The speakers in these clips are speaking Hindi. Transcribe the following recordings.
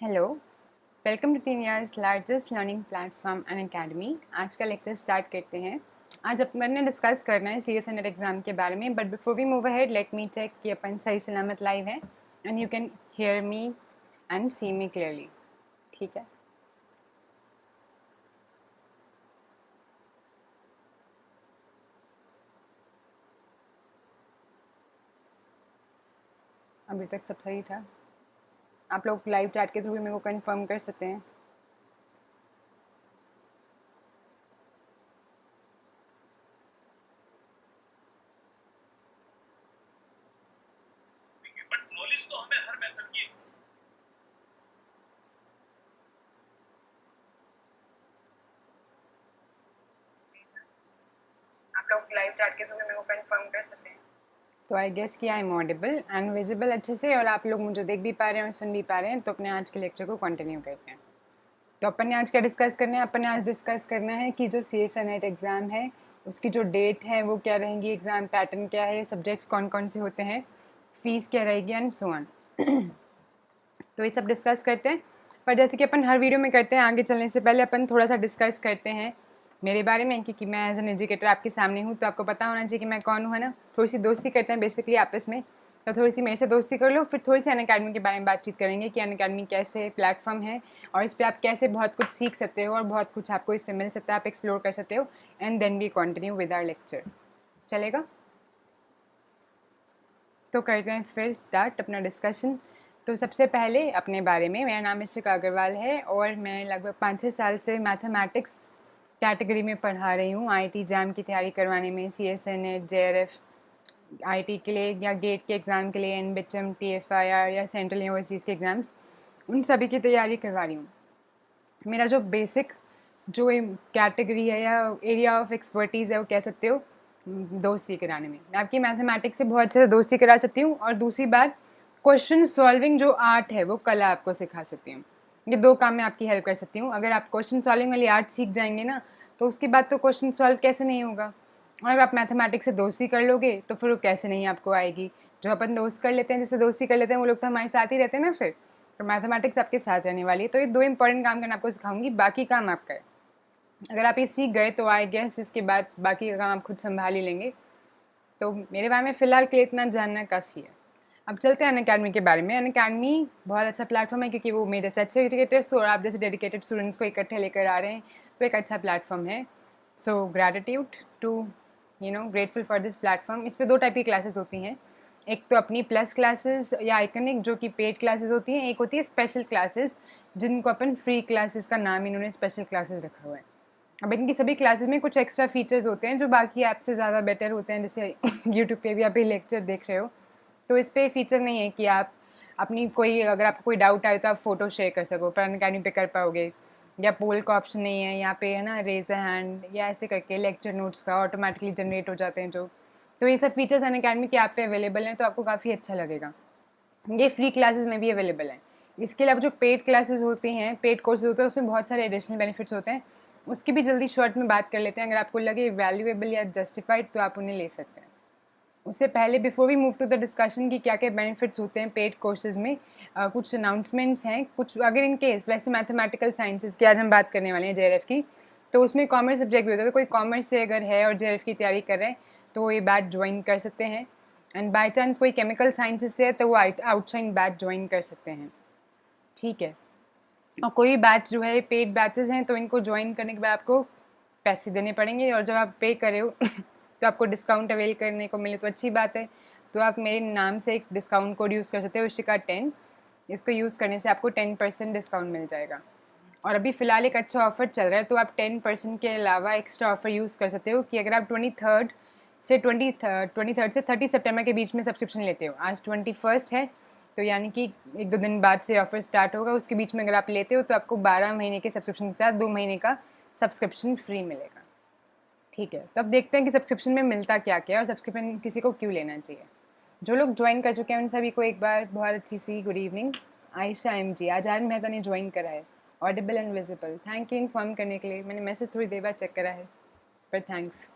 हेलो, वेलकम टू तीन years largest learning platform and academy. आज का लेक्चर स्टार्ट करते हैं। आज अपन ने डिस्कस करना है C S N NET exam के बारे में, but before we move ahead let me check कि अपन सही सलामत लाइव है and you can hear me and see me clearly. ठीक है, अभी तक सब सही था। आप लोग लाइव चैट के थ्रू भी मेरे को कंफर्म कर सकते हैं। बट नॉलेज तो हमें हर मेथड की आप लोग लाइव चैट के थ्रू भी मेरे को कंफर्म कर सकते हैं। तो आई गेस कि I am audible and visible अच्छे से, और आप लोग मुझे देख भी पा रहे हैं और सुन भी पा रहे हैं। तो अपने आज के लेक्चर को कंटिन्यू करते हैं। तो अपन ने आज क्या डिस्कस करना है? अपन ने आज डिस्कस करना है कि जो सी एस नेट एग्ज़ाम है उसकी जो डेट है वो क्या रहेंगी, एग्ज़ाम पैटर्न क्या है, सब्जेक्ट्स कौन कौन से होते हैं, फीस क्या रहेगी एंड सो ऑन। तो ये सब डिस्कस करते हैं। पर जैसे कि अपन हर वीडियो में करते हैं, आगे चलने से पहले अपन थोड़ा सा डिस्कस करते हैं मेरे बारे में, क्योंकि मैं एज एन एजुकेटर आपके सामने हूँ तो आपको पता होना चाहिए कि मैं कौन हूँ, है ना। थोड़ी सी दोस्ती करते हैं बेसिकली आपस में। तो थोड़ी सी मेरे से दोस्ती कर लो, फिर थोड़ी सी अनअकैडमी के बारे में बातचीत करेंगे कि अनअकैडमी कैसे प्लेटफॉर्म है और इस पर आप कैसे बहुत कुछ सीख सकते हो और बहुत कुछ आपको इस पर मिल सकता है, आप एक्सप्लोर कर सकते हो। And then we continue with our lecture. चलेगा? तो करते हैं फिर स्टार्ट अपना डिस्कशन। तो सबसे पहले अपने बारे में, मेरा नाम इशिका अग्रवाल है और मैं लगभग 5-6 साल से मैथमेटिक्स कैटेगरी में पढ़ा रही हूँ। आईटी जैम की तैयारी करवाने में, C S N NET, J R F, IT के लिए या गेट के एग्ज़ाम के लिए, N B H M, T F I R या सेंट्रल यूनिवर्सिटीज़ के एग्ज़ाम्स, उन सभी की तैयारी करवा रही हूँ। मेरा जो बेसिक जो कैटेगरी है या एरिया ऑफ एक्सपर्टीज़ है वो कह सकते हो दोस्ती कराने में। मैं आपकी मैथमेटिक्स से बहुत अच्छे से दोस्ती करा सकती हूँ, और दूसरी बात क्वेश्चन सॉल्विंग जो आर्ट है वो कला आपको सिखा सकती हूँ। ये दो काम में आपकी हेल्प कर सकती हूँ। अगर आप क्वेश्चन सॉल्विंग वाली आर्ट सीख जाएंगे ना, तो उसके बाद तो क्वेश्चन सॉल्व कैसे नहीं होगा। और अगर आप मैथमेटिक्स से दोस्ती कर लोगे तो फिर वो कैसे नहीं आपको आएगी। जो अपन दोस्त कर लेते हैं, जैसे दोस्ती कर लेते हैं, वो लोग तो हमारे साथ ही रहते हैं ना फिर। तो मैथमेटिक्स आपके साथ रहने वाली है। तो ये दो इंपॉर्टेंट काम करना आपको सिखाऊंगी, बाकी काम आप करें। अगर आप ये सीख गए तो आई गेस इसके बाद बाकी का काम आप खुद संभाल ही लेंगे। तो मेरे बारे में फ़िलहाल के लिए इतना जानना काफ़ी है। अब चलते हैं अनअकैडमी के बारे में। अनअकैडमी बहुत अच्छा प्लेटफॉर्म है, क्योंकि वो मेरे जैसे अच्छे एजुकेटर्स और आप जैसे डेडिकेटेड स्टूडेंट्स को इकट्ठे लेकर आ रहे हैं, तो एक अच्छा प्लेटफॉर्म है। So gratitude to grateful for this platform. इस पर दो टाइप की क्लासेस होती हैं। एक तो अपनी प्लस क्लासेस या आइकनिक जो कि पेड क्लासेस होती हैं, एक होती है स्पेशल क्लासेस जिनको अपन फ्री क्लासेस का नाम इन्होंने स्पेशल क्लासेस रखा हुआ है। अब इनकी सभी क्लासेस में कुछ एक्स्ट्रा फीचर्स होते हैं जो बाकी ऐप से ज़्यादा बेटर होते हैं। जैसे यूट्यूब पे भी आप ये लेक्चर देख रहे हो, तो इस पर फीचर नहीं है कि आप अपनी कोई, अगर आपको कोई डाउट आए तो आप फ़ोटो शेयर कर सको, पर अनअकैडमी पे कर पाओगे। या पोल का ऑप्शन नहीं है यहाँ पे, है ना, रेज अ हैंड या ऐसे करके लेक्चर नोट्स का ऑटोमेटिकली जनरेट हो जाते हैं जो। तो ये सब फीचर्स अनअकैडमी के ऐप पे अवेलेबल हैं, तो आपको काफ़ी अच्छा लगेगा। ये फ्री क्लासेस में भी अवेलेबल हैं। इसके अलावा जो पेड क्लासेस होती हैं, पेड कोर्सेज होते हैं, उसमें बहुत सारे एडिशनल बेनिफिट्स होते हैं। उसकी भी जल्दी शॉर्ट में बात कर लेते हैं। अगर आपको लगे वैल्यूएबल या जस्टिफाइड तो आप उन्हें ले सकते हैं। उससे पहले before we move to the discussion कि क्या क्या बेनिफिट्स होते हैं पेड कोर्सेज में, कुछ अनाउंसमेंट्स हैं। कुछ अगर इन केस वैसे मैथमेटिकल साइंसेज की आज हम बात करने वाले हैं, जे की, तो उसमें कॉमर्स सब्जेक्ट भी होता है। तो कोई कॉमर्स से अगर है और जे की तैयारी कर रहे हैं तो ये बैच ज्वाइन कर सकते हैं। एंड बाई चांस कोई केमिकल साइंसेज से है तो वो आउटसाइड बैच ज्वाइन कर सकते हैं। ठीक है। और कोई भी बैच जो है पेड बैचेस हैं, तो इनको ज्वाइन करने के बाद आपको पैसे देने पड़ेंगे, और जब आप पे करे हो तो आपको डिस्काउंट अवेल करने को मिले तो अच्छी बात है। तो आप मेरे नाम से एक डिस्काउंट कोड यूज़ कर सकते हो, इशिका 10। इसको यूज़ करने से आपको 10% डिस्काउंट मिल जाएगा। और अभी फ़िलहाल एक अच्छा ऑफर चल रहा है, तो आप 10% के अलावा एक्स्ट्रा ऑफर यूज़ कर सकते हो कि अगर आप 23rd से 30 सितंबर के बीच में सब्सक्रिप्शन लेते हो। आज 21 है, तो यानी कि 1-2 दिन बाद से ऑफर स्टार्ट होगा। उसके बीच में अगर आप लेते हो तो आपको 12 महीने के सब्सक्रिप्शन के साथ 2 महीने का सब्सक्रिप्शन फ्री मिलेगा। ठीक है। तो अब देखते हैं कि सब्सक्रिप्शन में मिलता क्या क्या है और सब्सक्रिप्शन किसी को क्यों लेना चाहिए। जो लोग ज्वाइन कर चुके हैं उन सभी को एक बार बहुत अच्छी सी good evening. Ayesha M ji, Azad Mehta ने ज्वाइन करा है, audible and visible. Thank you inform करने के लिए। मैंने मैसेज थोड़ी देर बाद चेक करा है, पर थैंक्स।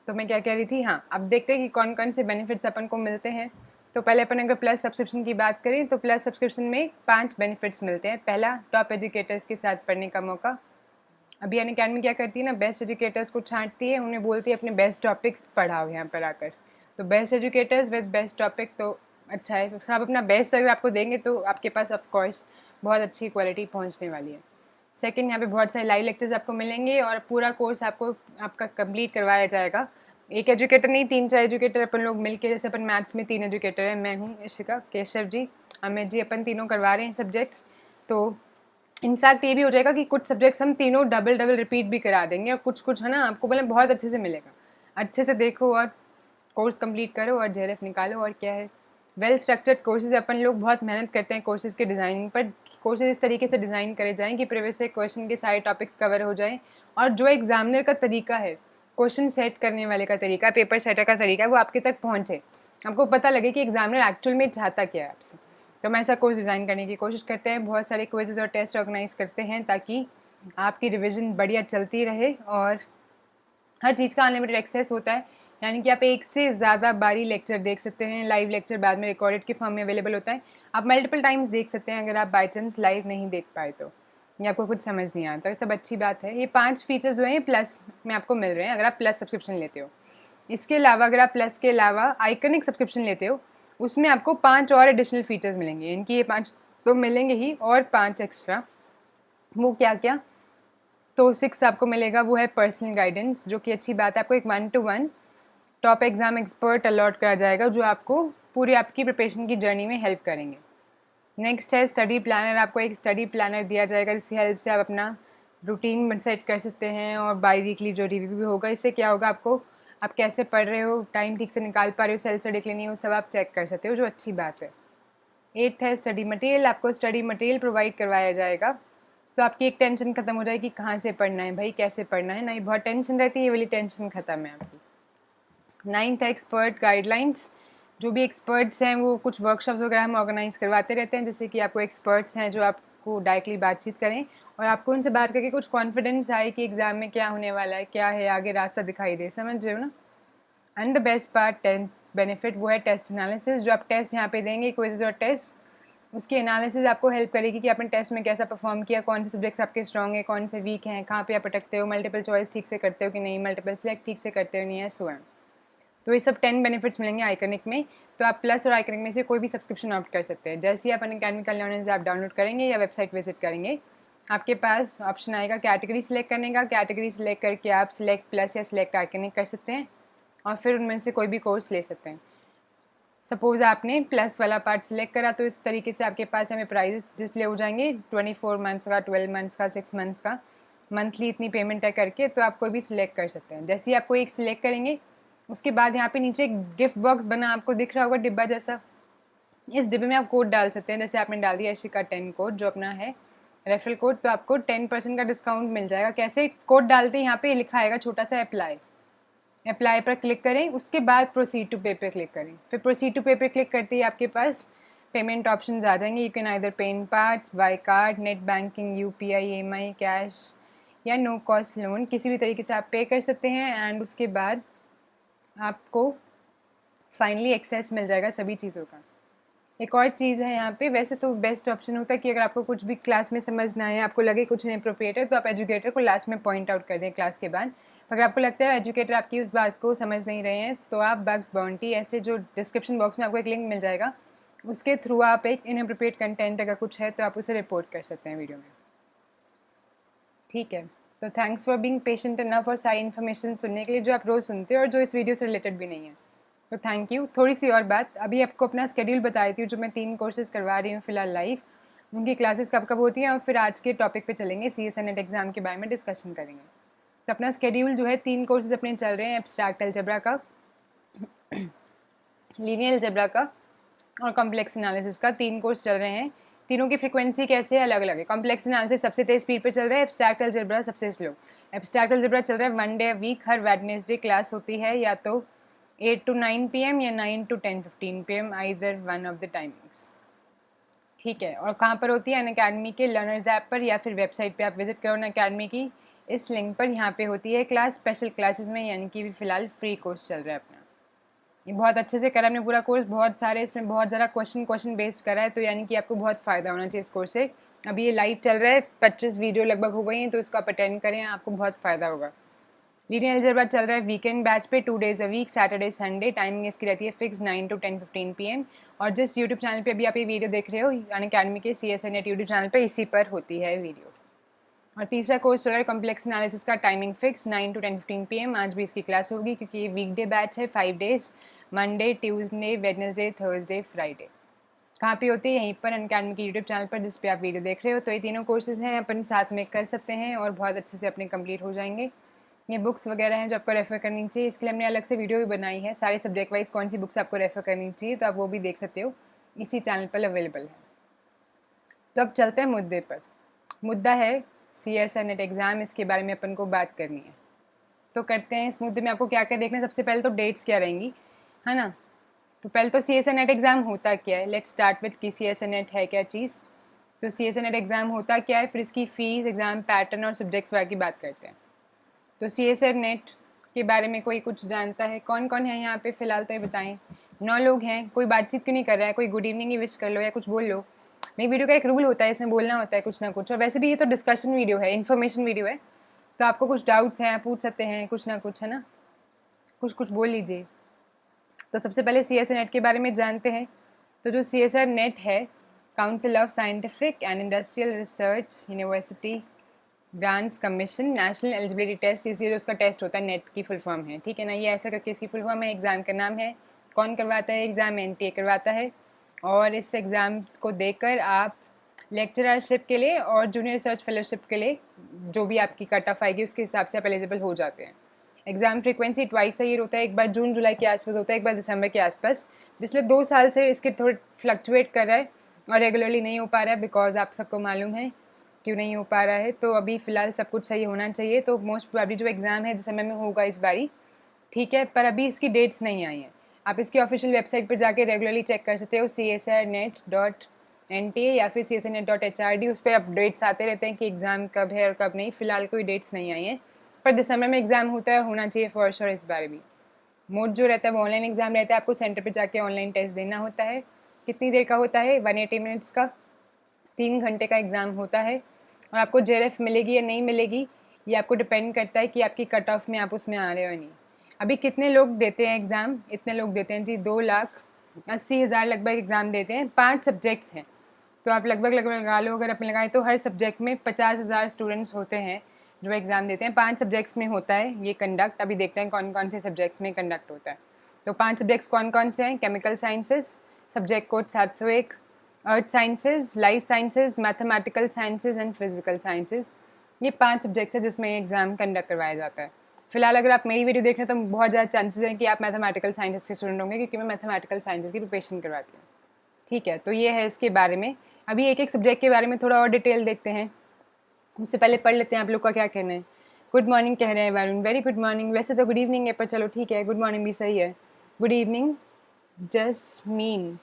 तो मैं क्या कह रही थी, हाँ, अब देखते हैं कि कौन कौन से बेनिफिट्स अपन को मिलते हैं। तो पहले अपन अगर प्लस सब्सक्रिप्शन की बात करें तो प्लस सब्सक्रिप्शन में 5 बेनिफिट्स मिलते हैं। पहला, टॉप एजुकेटर्स के साथ पढ़ने का मौका। अभी अनअकैडमी क्या करती है ना, बेस्ट एजुकेटर्स को छांटती है, उन्हें बोलती है अपने बेस्ट टॉपिक्स पढ़ाओ यहाँ पर आकर। तो best educators with best topic तो अच्छा है। तो आप अपना बेस्ट अगर आपको देंगे तो आपके पास ऑफकोर्स बहुत अच्छी क्वालिटी पहुँचने वाली है। सेकंड, यहाँ पे बहुत सारे लाइव लेक्चर्स आपको मिलेंगे और पूरा कोर्स आपको आपका कंप्लीट करवाया जाएगा। एक एजुकेटर नहीं, 3-4 एजुकेटर अपन लोग मिलके, जैसे अपन मैथ्स में 3 एजुकेटर हैं, मैं हूँ इशिका, केशव जी, अमित जी, अपन तीनों करवा रहे हैं सब्जेक्ट्स। तो इनफैक्ट ये भी हो जाएगा कि कुछ सब्जेक्ट्स हम तीनों डबल डबल रिपीट भी करा देंगे, और कुछ कुछ है ना आपको मतलब बहुत अच्छे से मिलेगा। अच्छे से देखो और कोर्स कंप्लीट करो और जेआरएफ निकालो। और क्या है, वेल स्ट्रक्चर्ड कोर्सेज। अपन लोग बहुत मेहनत करते हैं कोर्सेज के डिज़ाइनिंग पर। कोर्सेज इस तरीके से डिज़ाइन करे जाएँ कि प्रीवियस से क्वेश्चन के सारे टॉपिक्स कवर हो जाएँ, और जो एग्जामिनर का तरीका है, क्वेश्चन सेट करने वाले का तरीका, पेपर सेटर का तरीका है, वो आपके तक पहुँचे, आपको पता लगे कि एग्जामिनर एक्चुअल में चाहता क्या है आपसे। तो हम ऐसा कोर्स डिज़ाइन करने की कोशिश करते हैं, बहुत सारे क्विज़ेज़ और टेस्ट ऑर्गेनाइज करते हैं ताकि आपकी रिविज़न बढ़िया चलती रहे। और हर चीज़ का अनलिमिटेड एक्सेस होता है, यानी कि आप एक से ज़्यादा बारी लेक्चर देख सकते हैं। लाइव लेक्चर बाद में रिकॉर्डेड के फॉर्म में अवेलेबल होता है, आप मल्टीपल टाइम्स देख सकते हैं अगर आप बाई चांस लाइव नहीं देख पाए तो, या आपको कुछ समझ नहीं आता, तो सब अच्छी बात है। ये 5 फीचर्स जो हैं प्लस में आपको मिल रहे हैं अगर आप प्लस सब्सक्रिप्शन लेते हो। इसके अलावा अगर आप प्लस के अलावा आइकनिक सब्सक्रिप्शन लेते हो, उसमें आपको 5 और एडिशनल फीचर्स मिलेंगे। इनकी ये 5 तो मिलेंगे ही, और 5 एक्स्ट्रा। वो क्या क्या, तो 6 आपको मिलेगा, वो है पर्सनल गाइडेंस, जो कि अच्छी बात है। आपको एक 1-to-1 top exam expert allot करा जाएगा, जो आपको पूरी आपकी प्रिपरेशन की जर्नी में हेल्प करेंगे। नेक्स्ट है स्टडी प्लानर। आपको एक स्टडी प्लानर दिया जाएगा, जिसकी हेल्प से आप अपना रूटीन सेट कर सकते हैं, और बाई वीकली जो रिव्यू भी होगा, इससे क्या होगा, आपको आप कैसे पढ़ रहे हो, टाइम ठीक से निकाल पा रहे हो, सेल्फ स्टडी के लिए नहीं, वो सब आप चेक कर सकते हो, जो अच्छी बात है। 8th है स्टडी मटेरियल। आपको स्टडी मटेरियल प्रोवाइड करवाया जाएगा, तो आपकी एक टेंशन खत्म हो जाएगी, कहाँ से पढ़ना है भाई, कैसे पढ़ना है, नहीं बहुत टेंशन रहती है, ये वाली टेंशन खत्म है आपकी। 9th है एक्सपर्ट गाइडलाइंस। जो भी एक्सपर्ट्स हैं वो कुछ वर्कशॉप्स वगैरह हम ऑर्गेनाइज करवाते रहते हैं, जैसे कि आपको एक्सपर्ट्स हैं जो आपको डायरेक्टली बातचीत करें, और आपको उनसे बात करके कुछ कॉन्फिडेंस आए कि एग्ज़ाम में क्या होने वाला है, क्या है, आगे रास्ता दिखाई दे, समझ रहे हो ना। And the best part, 10th benefit, वो है टेस्ट एनालिसिस। जो आप टेस्ट यहाँ पे देंगे, क्विज़ और टेस्ट, उसकी एनालिसिस आपको हेल्प करेगी कि आपने टेस्ट में कैसा परफॉर्म किया, कौन से सब्जेक्ट्स आपके स्ट्रॉन्ग है, कौन से वीक हैं, कहाँ पे आप अटकते हो, मल्टीपल चॉइस ठीक से करते हो कि नहीं, मल्टीपल सेलेक्ट ठीक से करते हो नहीं है, सो है। तो ये सब 10 बेनिफिट्स मिलेंगे आइकनिक में। तो आप प्लस और आइकनिक में से कोई भी सब्सक्रिप्शन ऑप्ट कर सकते हैं। जैसे ही आप अनअकैडमी का लर्निंग्स ऐप डाउनलोड करेंगे या वेबसाइट विजिट करेंगे, आपके पास ऑप्शन आएगा कैटेगरी सिलेक्ट करने का। कैटेगरी सिलेक्ट करके आप सिलेक्ट प्लस या सिलेक्ट आइकनिक कर सकते हैं, और फिर उनमें से कोई भी कोर्स ले सकते हैं। सपोज़ आपने प्लस वाला पार्ट सिलेक्ट करा, तो इस तरीके से आपके पास हमें प्राइस डिस्प्ले हो जाएंगे, 24 मंथ्स का, 12 मंथ्स का, 6 मंथ्स का, मंथली इतनी पेमेंट है करके। तो आप कोई भी सिलेक्ट कर सकते हैं। जैसे ही आप कोई एक सिलेक्ट करेंगे, उसके बाद यहाँ पे नीचे एक गिफ्ट बॉक्स बना आपको दिख रहा होगा, डिब्बा जैसा। इस डिब्बे में आप कोड डाल सकते हैं, जैसे आपने डाल दिया इशिका 10 कोड, जो अपना है रेफरल कोड, तो आपको 10% का डिस्काउंट मिल जाएगा। कैसे, कोड डालते हैं, यहाँ पे लिखा आएगा छोटा सा अप्लाई, अप्लाई पर क्लिक करें, उसके बाद प्रोसीड टू पे पे क्लिक करें। फिर प्रोसीड टू पे पे क्लिक करते ही आपके पास पेमेंट ऑप्शंस आ जाएंगे। You can either pay in parts, by card, net banking, UPI, EMI, cash या नो कॉस्ट लोन, किसी भी तरीके से आप पे कर सकते हैं। एंड उसके बाद आपको फाइनली एक्सेस मिल जाएगा सभी चीज़ों का। एक और चीज़ है यहाँ पे, वैसे तो बेस्ट ऑप्शन होता है कि अगर आपको कुछ भी क्लास में समझना है, आपको लगे कुछ इनअप्रोप्रिएट है, तो आप एजुकेटर को लास्ट में पॉइंट आउट कर दें क्लास के बाद। अगर आपको लगता है एजुकेटर आपकी उस बात को समझ नहीं रहे हैं, तो आप बग्स बाउंटी, ऐसे जो डिस्क्रिप्शन बॉक्स में आपको एक लिंक मिल जाएगा, उसके थ्रू आप एक इनअप्रोप्रिएट कंटेंट अगर कुछ है तो आप उसे रिपोर्ट कर सकते हैं वीडियो में। ठीक है, तो thanks for being patient enough और सारी इन्फॉर्मेशन सुनने के लिए, जो आप रोज़ सुनते हो और जो इस वीडियो से रिलेटेड भी नहीं है, तो थैंक यू। थोड़ी सी और बात, अभी आपको अपना स्केड्यूल बता देती हूँ। जो मैं 3 कोर्सेज़ करवा रही हूँ फिलहाल लाइव, उनकी क्लासेस कब कब होती हैं, और फिर आज के टॉपिक पे चलेंगे, CS नेट एग्ज़ाम के बारे में डिस्कशन करेंगे। तो अपना स्केड्यूल जो है, 3 कोर्सेज़ अपने चल रहे हैं, एब्स्ट्रैक्ट अलजेब्रा का, लीनियर अलजेब्रा का और कॉम्प्लेक्स एनालिसिस का, 3 कोर्स चल रहे हैं। तीनों की फ्रीक्वेंसी कैसे है, अलग अलग है। कॉम्प्लेक्स एनालिसिस सबसे तेज स्पीड पे चल रहा है, एब्स्ट्रैक्ट अलजेब्रा सबसे स्लो। एब्स्ट्रैक्ट अलजेब्रा चल रहा है 1 डे वीक, हर वेडनेसडे क्लास होती है, या तो 8 to 9 PM या 9 to 10:15 PM, either one of the timings. ठीक है, और कहाँ पर होती है, अनअकैडमी के लर्नर्स ऐप पर, या फिर वेबसाइट पे आप विजिट करो अनअकैडमी की, इस लिंक पर, यहाँ पे होती है क्लास स्पेशल क्लासेस में, यानी कि भी फ़िलहाल फ्री कोर्स चल रहा है अपना। ये बहुत अच्छे से करा हमने पूरा कोर्स, बहुत सारे इसमें बहुत ज़्यादा क्वेश्चन बेस्ड करा है, तो यानी कि आपको बहुत फ़ायदा होना चाहिए इस कोर्स से। अभी ये लाइव चल रहा है, 25 वीडियो लगभग हो गई हैं, तो इसको आप अटेंड करें, आपको बहुत फ़ायदा होगा। लीनियर अलजेब्रा चल रहा है वीकेंड बैच पे, 2 days a week, Saturday Sunday. Timing इसकी रहती है फिक्स 9 to 10:15 PM। और जिस यूट्यूब चैनल पे अभी आप ये वीडियो देख रहे हो, अनअकैडमी के CSN नेट यूट्यूब चैनल पे, इसी पर होती है वीडियो। और तीसरा कोर्स चल रहा है कॉम्प्लेक्स एनालिसिस का, टाइमिंग फिक्स 9 to 10:15 PM। आज भी इसकी क्लास होगी क्योंकि ये वीकडे बैच है, 5 days, Monday, Tuesday, Wednesday, Thursday, Friday. कहाँ पे होती है? यहीं पर अनअकैडमी के यूट्यूब चैनल पर, जिस पे आप वीडियो देख रहे हो। तो ये तीनों कोर्सेज़ हैं, अपन साथ में कर सकते हैं और बहुत अच्छे से अपने कंप्लीट हो जाएंगे। ये बुक्स वगैरह हैं जो आपको रेफ़र करनी चाहिए, इसके लिए हमने अलग से वीडियो भी बनाई है, सारे सब्जेक्ट वाइज कौन सी बुक्स आपको रेफ़र करनी चाहिए, तो आप वो भी देख सकते हो, इसी चैनल पर अवेलेबल है। तो अब चलते हैं मुद्दे पर। मुद्दा है CSN नेट एग्ज़ाम, इसके बारे में अपन को बात करनी है। तो करते हैं, इस मुद्दे में आपको क्या क्या देखना है। सबसे पहले तो डेट्स क्या रहेंगी, है ना। तो पहले तो CSN नेट एग्ज़ाम होता क्या है, लेट्स स्टार्ट विथ कि CSN नेट है क्या चीज़। तो CSN नेट एग्ज़ाम होता क्या है, फिर इसकी फ़ीस, एग्ज़ाम पैटर्न और सब्जेक्ट्स वगैरह की बात करते हैं। तो CSN नेट के बारे में कोई कुछ जानता है? कौन कौन है यहाँ पे फ़िलहाल, तो ये बताएं। 9 लोग हैं, कोई बातचीत क्यों नहीं कर रहा है? कोई गुड इवनिंग ही विश कर लो या कुछ बोल लो। मेरी वीडियो का एक रूल होता है, इसमें बोलना होता है कुछ ना कुछ। और वैसे भी ये तो डिस्कशन वीडियो है, इन्फॉर्मेशन वीडियो है, तो आपको कुछ डाउट्स हैं, आप पूछ सकते हैं कुछ ना कुछ, है ना। कुछ कुछ बोल लीजिए। तो सबसे पहले CSN नेट के बारे में जानते हैं। तो जो CSN नेट है, council of scientific and industrial research university grants commission national eligibility test, इसी उसका टेस्ट होता है, नेट की फुल फॉर्म है, ठीक है ना। ये ऐसा करके इसकी फुल फॉर्म है, एग्ज़ाम का नाम है। कौन करवाता है एग्ज़ाम? NTA करवाता है। और इस एग्ज़ाम को देकर आप लेक्चररशिप के लिए और जूनियर रिसर्च फेलोशिप के लिए जो भी आपकी कट ऑफ आएगी उसके हिसाब से आप एलिजिबल हो जाते हैं। Exam frequency twice a year होता है, एक बार जून जुलाई के आसपास होता है, एक बार दिसंबर के आसपास। पिछले 2 साल से इसके थोड़े फ्लक्चुएट कर रहा है और रेगुलरली नहीं हो पा रहा है, बिकॉज आप सबको मालूम है क्यों नहीं हो पा रहा है। तो अभी फ़िलहाल सब कुछ सही होना चाहिए, तो मोस्ट प्रोबेबली जो एग्ज़ाम है दिसंबर में होगा इस बारी, ठीक है। पर अभी इसकी डेट्स नहीं आई हैं। आप इसकी ऑफिशियल वेबसाइट पर जाके रेगुलरली चेक कर सकते हो, csrnet.nta या फिर csrnet.hrd, उस पर अपडेट्स आते रहते हैं कि एग्ज़ाम कब है और कब नहीं। फ़िलहाल कोई डेट्स नहीं आई हैं, पर दिसंबर में एग्ज़ाम होता है, होना चाहिए फॉर श्योर इस बार भी। मोड जो रहता है वो ऑनलाइन एग्ज़ाम रहता है, आपको सेंटर पे जाके ऑनलाइन टेस्ट देना होता है। कितनी देर का होता है? 180 मिनट्स का, 3 घंटे का एग्ज़ाम होता है। और आपको JRF मिलेगी या नहीं मिलेगी, ये आपको डिपेंड करता है कि आपकी कट ऑफ में आप उसमें आ रहे हो या नहीं। अभी कितने लोग देते हैं एग्ज़ाम? इतने लोग देते हैं जी, 2,80,000 लगभग एग्ज़ाम देते हैं। 5 सब्जेक्ट्स हैं, तो आप लगभग लगा लो, अगर अपने लगाएं तो हर सब्जेक्ट में 50,000 स्टूडेंट्स होते हैं जो एग्ज़ाम देते हैं। 5 सब्जेक्ट्स में होता है ये कंडक्ट। अभी देखते हैं कौन कौन से सब्जेक्ट्स में कंडक्ट होता है। तो 5 सब्जेक्ट्स कौन कौन से हैं? Chemical sciences, subject code 701, earth sciences, life sciences, mathematical sciences and physical sciences. ये 5 सब्जेक्ट्स है जिसमें एग्ज़ाम कंडक्ट करवाया जाता है। फिलहाल अगर आप मेरी वीडियो देख रहे हैं तो बहुत ज़्यादा चांसेस हैं कि आप मैथमेटिकल साइंसेज के स्टूडेंट होंगे, क्योंकि मैं मैथमेटिकल साइंसेज की प्रिपरेशन करवाती हूँ, ठीक है। तो ये है इसके बारे में। अभी एक एक सब्जेक्ट के बारे में थोड़ा और डिटेल देखते हैं। उससे पहले पढ़ लेते हैं आप लोग का क्या कहना है। गुड मॉर्निंग कह रहे हैं वरुण, वेरी गुड मॉर्निंग। वैसे तो गुड इवनिंग है, पर चलो ठीक है, गुड मॉर्निंग भी सही है। Good evening Jasmeen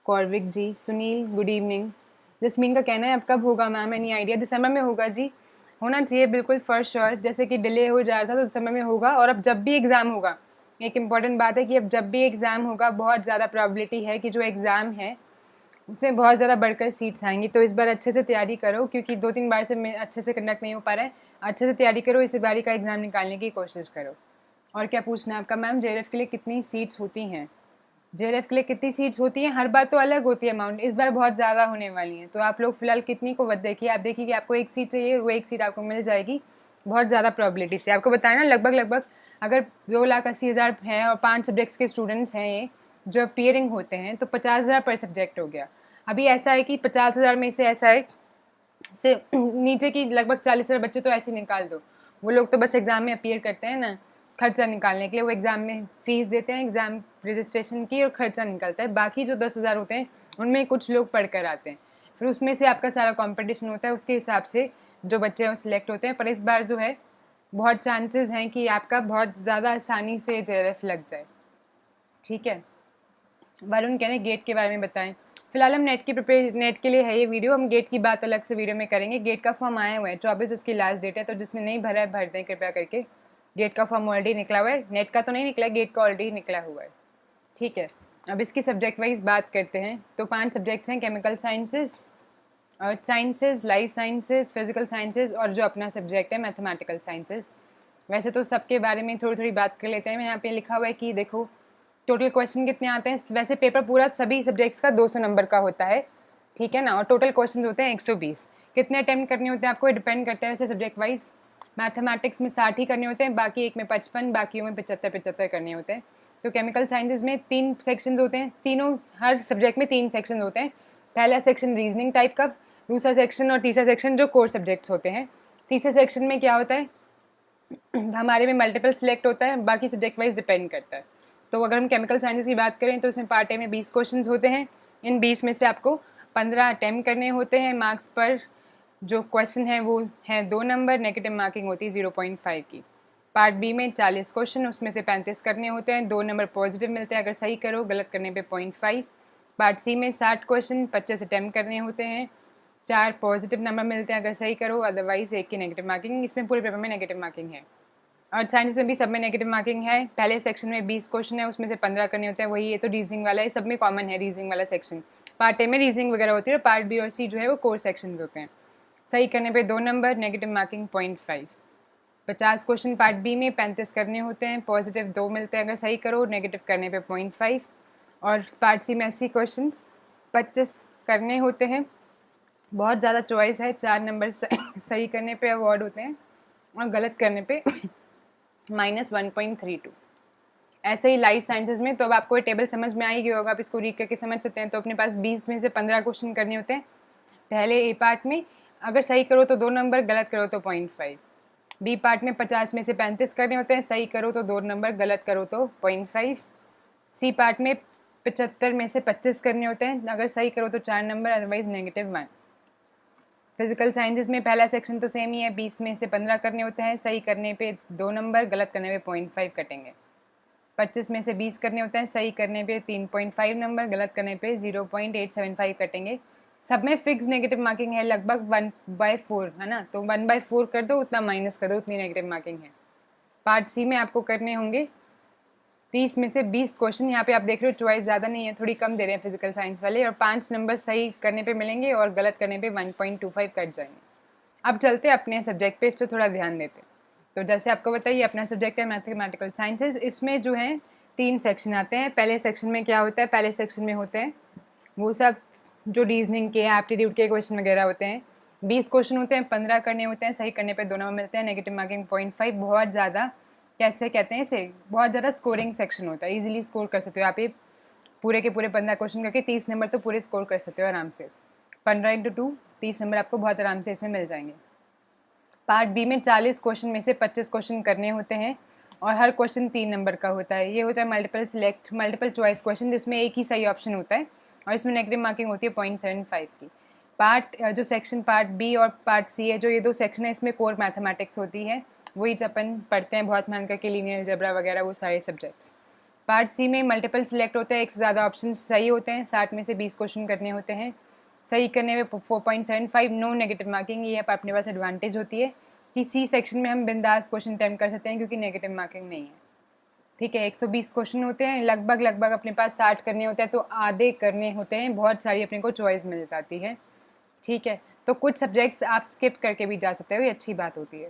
Kaurvik ji. Sunil good evening. Jasmeen का कहना है अब कब होगा मैम? Any idea? दिसंबर में होगा जी, होना चाहिए बिल्कुल फॉर श्योर। जैसे कि डिले हो जा रहा था तो दिसंबर में होगा। और अब जब भी एग्ज़ाम होगा, एक इम्पॉर्टेंट बात है कि अब जब भी एग्ज़ाम होगा, बहुत ज़्यादा प्रॉबिलिटी है कि जो एग्ज़ाम है उसमें बहुत ज़्यादा बढ़कर सीट्स आएंगी। तो इस बार अच्छे से तैयारी करो, क्योंकि 2-3 बार से अच्छे से कंडक्ट नहीं हो पा रहा है। अच्छे से तैयारी करो, इस बारी का एग्ज़ाम निकालने की कोशिश करो। और क्या पूछना है आपका मैम? JRF के लिए कितनी सीट्स होती हैं? JRF के लिए कितनी सीट्स होती हैं? हर बार तो अलग होती है अमाउंट, इस बार बहुत ज़्यादा होने वाली हैं। तो आप लोग फिलहाल कितनी को मत देखिए, आप देखिए कि आपको 1 सीट चाहिए, वो 1 सीट आपको मिल जाएगी बहुत ज़्यादा प्रॉबिलिटी से। आपको बताया ना, लगभग अगर 2,80,000 हैं और 5 सब्जेक्ट्स के स्टूडेंट्स हैं ये जो अपीयरिंग होते हैं, तो 50,000 पर सब्जेक्ट हो गया। अभी ऐसा है कि 50,000 में से ऐसा है से नीचे की लगभग 40,000 बच्चे तो ऐसे निकाल दो। वो लोग तो बस एग्ज़ाम में अपीयर करते हैं ना, खर्चा निकालने के लिए। वो एग्ज़ाम में फ़ीस देते हैं, एग्ज़ाम रजिस्ट्रेशन की, और खर्चा निकलता है। बाकी जो 10,000 होते हैं उनमें कुछ लोग पढ़ कर आते हैं, फिर उसमें से आपका सारा कॉम्पिटिशन होता है, उसके हिसाब से जो बच्चे हैं वो सिलेक्ट होते हैं। पर इस बार जो है बहुत चांसेस हैं कि आपका बहुत ज़्यादा आसानी से JRF लग जाए, ठीक है। वरुण कह रहे हैं गेट के बारे में बताएं। फिलहाल हम नेट के लिए है ये वीडियो, हम गेट की बात अलग से वीडियो में करेंगे। गेट का फॉर्म आया हुआ है, 24 उसकी लास्ट डेट है, तो जिसने नहीं भरा है भर दें कृपया करके। गेट का फॉर्म ऑलरेडी निकला हुआ है, नेट का तो नहीं निकला है, गेट का ऑलरेडी निकला हुआ है। ठीक है, अब इसकी सब्जेक्ट वाइज बात करते हैं। तो 5 सब्जेक्ट्स हैं, केमिकल साइंसेज, अर्थ sciences, life sciences, physical sciences और जो अपना सब्जेक्ट है मैथमेटिकल साइंसेज। वैसे तो सबके बारे में थोड़ी थोड़ी बात कर लेते हैं। मैं यहाँ पे लिखा हुआ है कि देखो टोटल क्वेश्चन कितने आते हैं। वैसे पेपर पूरा सभी सब्जेक्ट्स का 200 नंबर का होता है, ठीक है ना, और टोटल क्वेश्चन होते हैं 120। कितने अटैम्प्ट करने होते हैं आपको, डिपेंड करता है वैसे सब्जेक्ट वाइज। मैथमेटिक्स में 60 ही करने होते हैं, बाकी एक में 55, बाकियों में 75 करने होते हैं। तो केमिकल साइंसेज में 3 सेक्शंस होते हैं, तीनों हर सब्जेक्ट में 3 सेक्शन होते हैं। पहला सेक्शन रीजनिंग टाइप का, दूसरा सेक्शन और तीसरा सेक्शन जो कोर सब्जेक्ट्स होते हैं। तीसरे सेक्शन में क्या होता है, हमारे में मल्टीपल सिलेक्ट होता है, बाकी सब्जेक्ट वाइज डिपेंड करता है। तो अगर हम केमिकल साइंसेज की बात करें तो उसमें पार्ट ए में 20 क्वेश्चन होते हैं। इन 20 में से आपको 15 अटैम्प्ट करने होते हैं। मार्क्स पर जो क्वेश्चन है वो है 2 नंबर, नेगेटिव मार्किंग होती है 0.5 की। पार्ट बी में 40 क्वेश्चन, उसमें से 35 करने होते हैं, 2 नंबर पॉजिटिव मिलते हैं अगर सही करो, गलत करने पे 0.5। पार्ट सी में 60 क्वेश्चन, 25 अटैम्प्ट करने होते हैं, 4 पॉजिटिव नंबर मिलते हैं अगर सही करो, अदरवाइज 1 की नेगेटिव मार्किंग। इसमें पूरे पेपर में नेगेटिव मार्किंग है। और साइंस में भी सब में नेगेटिव मार्किंग है। पहले सेक्शन में 20 क्वेश्चन है, उसमें से 15 करने होते हैं, वही ये तो रीजनिंग वाला है, सब में कॉमन है रीजनिंग वाला सेक्शन। पार्ट ए में रीजनिंग वगैरह होती है और पार्ट बी और सी जो है वो कोर सेक्शंस होते हैं। सही करने पे 2 number, negative marking 0.5। 50 question part B में, 35 करने होते हैं, पॉजिटिव 2 मिलते हैं अगर सही करो, नेगेटिव करने पे 0.5। और पार्ट सी में 80 क्वेश्चन, 25 करने होते हैं, बहुत ज़्यादा चॉइस है, 4 नंबर सही करने पे अवार्ड होते हैं और गलत करने पे -1.32। ऐसे ही लाइफ साइंसेज में, तो अब आपको ये टेबल समझ में आएगी होगा, आप इसको रीड करके समझ सकते हैं। तो अपने पास 20 में से 15 क्वेश्चन करने होते हैं पहले ए पार्ट में, अगर सही करो तो 2 नंबर, गलत करो तो 0.5। बी पार्ट में 50 में से 35 करने होते हैं, सही करो तो 2 नंबर, गलत करो तो 0.5। सी पार्ट में 75 में से 25 करने होते हैं, अगर सही करो तो 4 नंबर, अदरवाइज -1। फिजिकल साइंसेज में पहला सेक्शन तो सेम ही है, 20 में से 15 करने होते हैं, सही करने पे 2 नंबर, गलत करने पे 0.5 कटेंगे। 25 में से 20 करने होते हैं, सही करने पे 3.5 नंबर, गलत करने पे 0.875 कटेंगे। सब में फिक्स नेगेटिव मार्किंग है, लगभग 1/4 है ना, तो 1/4 कर दो, उतना माइनस कर दो, उतनी नेगेटिव मार्किंग है। पार्ट सी में आपको करने होंगे 30 में से 20 क्वेश्चन। यहाँ पे आप देख रहे हो चॉइस ज़्यादा नहीं है, थोड़ी कम दे रहे हैं फिजिकल साइंस वाले, और 5 नंबर सही करने पे मिलेंगे और गलत करने पे 1.25 कट जाएंगे। अब चलते हैं अपने सब्जेक्ट पे, इस पर थोड़ा ध्यान देते हैं। तो जैसे आपको बताइए अपना सब्जेक्ट है मैथमेटिकल साइंसेज। इसमें जो है 3 सेक्शन आते हैं। पहले सेक्शन में क्या होता है, पहले सेक्शन में होते हैं वो सब जो रीजनिंग के, एप्टीट्यूड के क्वेश्चन वगैरह होते हैं। 20 क्वेश्चन होते हैं, 15 करने होते हैं, सही करने पे 2 नंबर मिलते हैं, नेगेटिव मार्किंग 0.5। बहुत ज़्यादा कैसे कहते हैं इसे, बहुत ज़्यादा स्कोरिंग सेक्शन होता है, ईजिली स्कोर कर सकते हो आप ये पूरे के पूरे 15 क्वेश्चन करके 30 नंबर तो पूरे स्कोर कर सकते हो आराम से। 15×2 30 नंबर आपको बहुत आराम से इसमें मिल जाएंगे। पार्ट बी में 40 क्वेश्चन में से 25 क्वेश्चन करने होते हैं और हर क्वेश्चन 3 नंबर का होता है। ये होता है मल्टीपल चॉइस क्वेश्चन, जिसमें एक ही सही ऑप्शन होता है और इसमें नेगेटिव मार्किंग होती है 0.75 की। जो सेक्शन पार्ट बी और पार्ट सी है, जो ये 2 सेक्शन है, इसमें कोर मैथमेटिक्स होती है, वही अपन पढ़ते हैं बहुत मेहनत करके, लीनियर अलजेब्रा वगैरह वो सारे सब्जेक्ट्स। पार्ट सी में मल्टीपल सिलेक्ट होते हैं, एक से ज़्यादा ऑप्शन सही होते हैं, 60 में से 20 क्वेश्चन करने होते हैं, सही करने में 4.75, नो नेगेटिव मार्किंग। ये अपने पास एडवांटेज होती है कि सी सेक्शन में हम बिंदास क्वेश्चन अटैम्प्ट कर सकते हैं क्योंकि नेगेटिव मार्किंग नहीं है। ठीक है, 120 क्वेश्चन होते हैं, लगभग अपने पास 60 करने होते हैं, तो आधे करने होते हैं, बहुत सारी अपने को चॉइस मिल जाती है। ठीक है, तो कुछ सब्जेक्ट्स आप स्किप करके भी जा सकते हो, ये अच्छी बात होती है।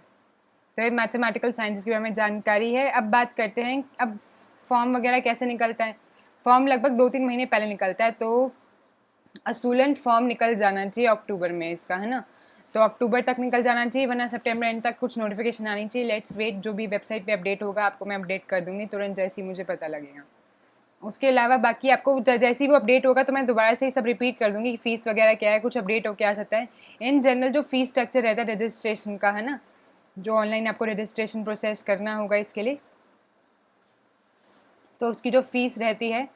तो ये मैथमेटिकल साइंस के बारे में जानकारी है। अब बात करते हैं अब फॉर्म वगैरह कैसे निकलता है। फॉर्म लगभग 2-3 महीने पहले निकलता है, तो असूलन फॉर्म निकल जाना चाहिए अक्टूबर में इसका, है ना, तो अक्टूबर तक निकल जाना चाहिए, वरना सितंबर एंड तक कुछ नोटिफिकेशन आनी चाहिए। लेट्स वेट, जो भी वेबसाइट पे अपडेट होगा आपको मैं अपडेट कर दूंगी तुरंत जैसे ही मुझे पता लगेगा। उसके अलावा बाकी आपको जैसे ही वो अपडेट होगा तो मैं दोबारा से ही सब रिपीट कर दूंगी कि फ़ीस वगैरह क्या है, कुछ अपडेट हो क्या सकता है। इन जनरल जो फ़ीस स्ट्रक्चर रहता है रजिस्ट्रेशन का, है ना, जो ऑनलाइन आपको रजिस्ट्रेशन प्रोसेस करना होगा इसके लिए, तो उसकी जो फ़ीस रहती है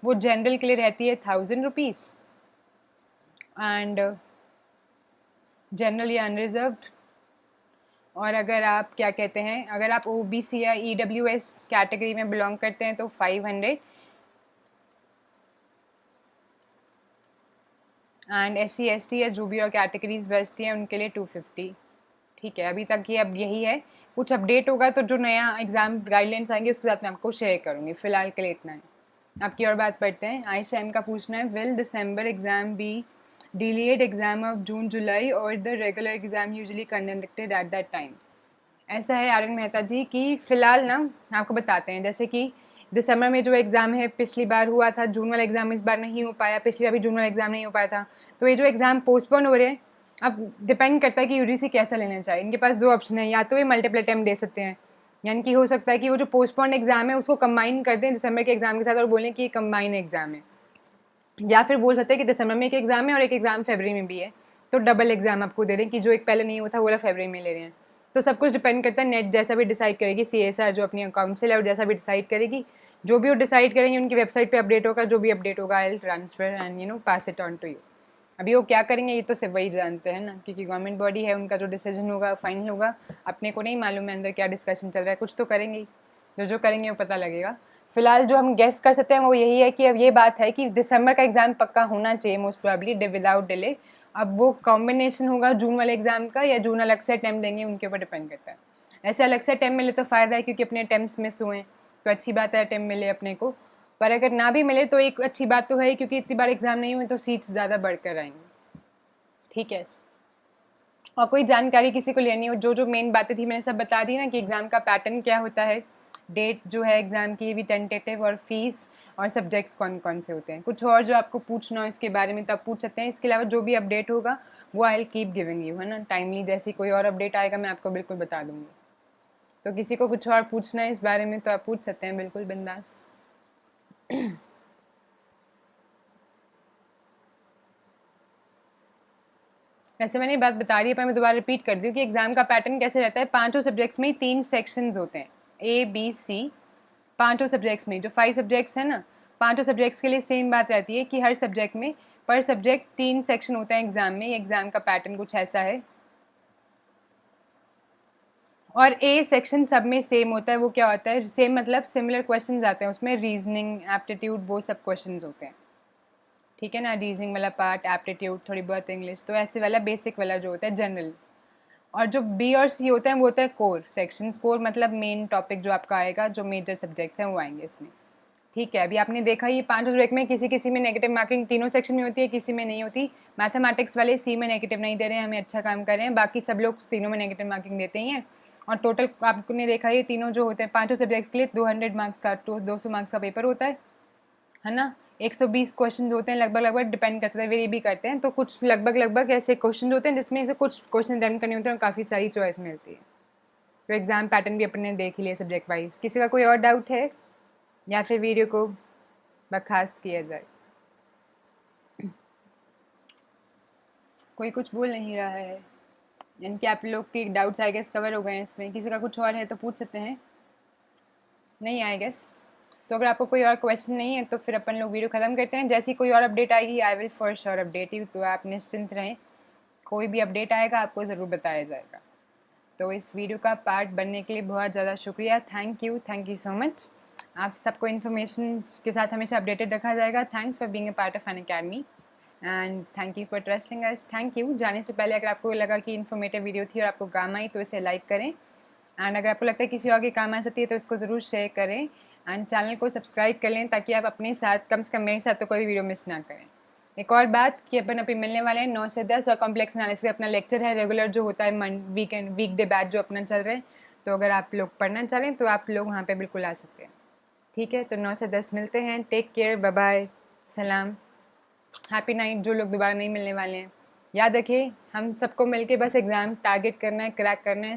वो जनरल के लिए रहती है 1000 रुपीज़ एंड जनरल या अनरिजर्व्ड। और अगर आप क्या कहते हैं, अगर आप OBC या EWS कैटेगरी में बिलोंग करते हैं तो 500 एंड SC ST या जो भी और कैटेगरीज बचती हैं उनके लिए 250। ठीक है, अभी तक ये अब यही है, कुछ अपडेट होगा तो जो नया एग्ज़ाम गाइडलाइंस आएंगे उसके साथ मैं आपको शेयर करूँगी। फ़िलहाल के लिए इतना है। आपकी और बात पढ़ते हैं। आयशा एम का पूछना है, will December exam be delayed exam of June July और the regular exam usually conducted at that time. ऐसा है आर्यन मेहता जी कि फ़िलहाल ना आपको बताते हैं, जैसे कि दिसंबर में जो एग्ज़ाम है पिछली बार हुआ था, जून वाला एग्ज़ाम इस बार नहीं हो पाया, पिछली बार भी जून वाला एग्ज़ाम नहीं हो पाया था, तो ये जो एग्ज़ाम पोस्टपोन हो रहे हैं, अब डिपेंड करता है कि यूजीसी कैसा लेना चाहिए। इनके पास दो ऑप्शन है, या तो ये मल्टीपल अटेम्प्ट दे सकते हैं, यानी कि हो सकता है कि वो जो पोस्टपोन एग्ज़ाम है उसको कंबाइन कर दें दिसंबर के एग्ज़ाम के साथ और बोलें कि ये कंबाइन एग्ज़ाम है, या फिर बोल सकते हैं कि दिसंबर में एक एग्ज़ाम है और एक एग्ज़ाम फरवरी में भी है, तो डबल एग्ज़ाम आपको दे दें कि जो एक पहले नहीं हुआ था वो वाला फरवरी में ले रहे हैं। तो सब कुछ डिपेंड करता है, नेट जैसा भी डिसाइड करेगी, CSR जो अपनी काउंसिल है और जैसा भी डिसाइड करेगी, जो भी वो डिसाइड करेंगे उनकी वेबसाइट पे अपडेट होगा, जो भी अपडेट होगा I will transfer and pass it on to you. अभी वो क्या करेंगे ये तो सिर्फ वही जानते हैं ना, क्योंकि गवर्नमेंट बॉडी है, उनका जो डिसीजन होगा फाइनल होगा, अपने को नहीं मालूम है अंदर क्या डिस्कशन चल रहा है, कुछ तो करेंगे ही, जो करेंगे वो पता लगेगा। फिलहाल जो हम गेस कर सकते हैं वो यही है कि अब ये बात है कि दिसंबर का एग्ज़ाम पक्का होना चाहिए मोस्ट प्रोबेबली विदाउट डिले। अब वो कॉम्बिनेशन होगा जून वाले एग्ज़ाम का या जून अलग से अटैम्प्ट देंगे, उनके ऊपर डिपेंड करता है। ऐसे अलग से अटैम्प्ट मिले तो फ़ायदा है क्योंकि अपने अटैम्प्ट्स मिस हुए, तो अच्छी बात है अटैम्प्ट मिले अपने को, पर अगर ना भी मिले तो एक अच्छी बात तो है क्योंकि इतनी बार एग्ज़ाम नहीं हुए तो सीट्स ज़्यादा बढ़कर आएंगी। ठीक है, और कोई जानकारी किसी को लेनी हो, जो मेन बातें थी मैंने सब बता दी ना, कि एग्ज़ाम का पैटर्न क्या होता है, डेट जो है एग्ज़ाम की भी टेंटेटिव, और फीस और सब्जेक्ट्स कौन कौन से होते हैं। कुछ और जो आपको पूछना हो इसके बारे में तो आप पूछ सकते हैं, इसके अलावा जो भी अपडेट होगा वो I will keep giving you, है ना, टाइमली। जैसी कोई और अपडेट आएगा मैं आपको बिल्कुल बता दूँगी। तो किसी को कुछ और पूछना है इस बारे में तो आप पूछ सकते हैं बिल्कुल बिंदास। वैसे मैंने ये बात बता रही है पर मैं दोबारा रिपीट कर दूँ कि एग्ज़ाम का पैटर्न कैसे रहता है। पाँचों सब्जेक्ट्स में 3 सेक्शंस होते हैं, ABC, पाँचों सब्जेक्ट्स में जो 5 सब्जेक्ट्स हैं ना, पाँचों सब्जेक्ट्स के लिए सेम बात रहती है कि हर सब्जेक्ट में पर सब्जेक्ट 3 सेक्शन होते हैं एग्ज़ाम में। एग्ज़ाम का पैटर्न कुछ ऐसा है, और A सेक्शन सब में सेम होता है। वो क्या होता है, सेम मतलब सिमिलर क्वेश्चन आते हैं उसमें, रीजनिंग, एप्टीट्यूड, वो सब क्वेश्चन होते हैं। ठीक है ना, रीजनिंग वाला पार्ट, एप्टीट्यूड, थोड़ी बहुत इंग्लिश, तो ऐसे वाला बेसिक वाला जो होता है जनरल। और जो B और C होता है वो होता है कोर सेक्शंस। कोर मतलब मेन टॉपिक जो आपका आएगा, जो मेजर सब्जेक्ट्स हैं वो आएंगे इसमें। ठीक है, अभी आपने देखा ये 5 सब्जेक्ट में किसी किसी में नेगेटिव मार्किंग तीनों सेक्शन में होती है, किसी में नहीं होती। मैथमेटिक्स वाले C में नेगेटिव नहीं दे रहे हैं, हमें अच्छा काम कर रहे हैं, बाकी सब लोग तीनों में नेगेटिव मार्किंग देते ही हैं। और टोटल आपने देखा ये तीनों जो होते हैं पाँचों सब्जेक्ट्स के लिए 200 मार्क्स का 200 मार्क्स का पेपर होता है ना। 120 क्वेश्चन होते हैं लगभग, डिपेंड कर सकता है, वेरी भी करते हैं। तो कुछ लगभग ऐसे क्वेश्चन होते हैं जिसमें से कुछ क्वेश्चन अटेम्प्ट करने होते हैं और काफ़ी सारी चॉइस मिलती है। तो एग्ज़ाम पैटर्न भी अपने देख ही लिया सब्जेक्ट वाइज। किसी का कोई और डाउट है या फिर वीडियो को बर्खास्त किया जाए? कोई कुछ बोल नहीं रहा है, यानी कि आप लोग के डाउट्स आई गेस कवर हो गए हैं इसमें। किसी का कुछ और है तो पूछ सकते हैं, नहीं आई गेस। तो अगर आपको कोई और क्वेश्चन नहीं है तो फिर अपन लोग वीडियो ख़त्म करते हैं। जैसी कोई और अपडेट आएगी I will for sure update you, तो आप निश्चिंत रहें, कोई भी अपडेट आएगा आपको ज़रूर बताया जाएगा। तो इस वीडियो का पार्ट बनने के लिए बहुत ज़्यादा शुक्रिया, थैंक यू सो मच। आप सबको इन्फॉर्मेशन के साथ हमेशा अपडेटेड रखा जाएगा। Thanks for being a part of an academy and thank you for trusting us. Thank you. जाने से पहले अगर आपको लगा कि इन्फॉर्मेटिव वीडियो थी और आपको काम आई तो इसे लाइक करें, एंड अगर आपको लगता है किसी और के काम आ सकती है तो इसको ज़रूर शेयर करें, एंड चैनल को सब्सक्राइब कर लें ताकि आप अपने साथ कम से कम मेरे साथ तो कोई वीडियो मिस ना करें। एक और बात कि अपन अभी मिलने वाले हैं 9 से 10 और कॉम्प्लेक्स एनालिसिस का अपना लेक्चर है रेगुलर जो होता है वीकडे बैच जो अपना चल रहे हैं। तो अगर आप लोग पढ़ना चाह रहे हैं तो आप लोग वहाँ पे बिल्कुल आ सकते हैं। ठीक है, तो 9 से 10 मिलते हैं। टेक केयर, बाय बाय, सलाम, हैप्पी नाइट। जो लोग दोबारा नहीं मिलने वाले हैं, याद रखिए हम सबको मिलके बस एग्ज़ाम टारगेट करना है, क्रैक करना है।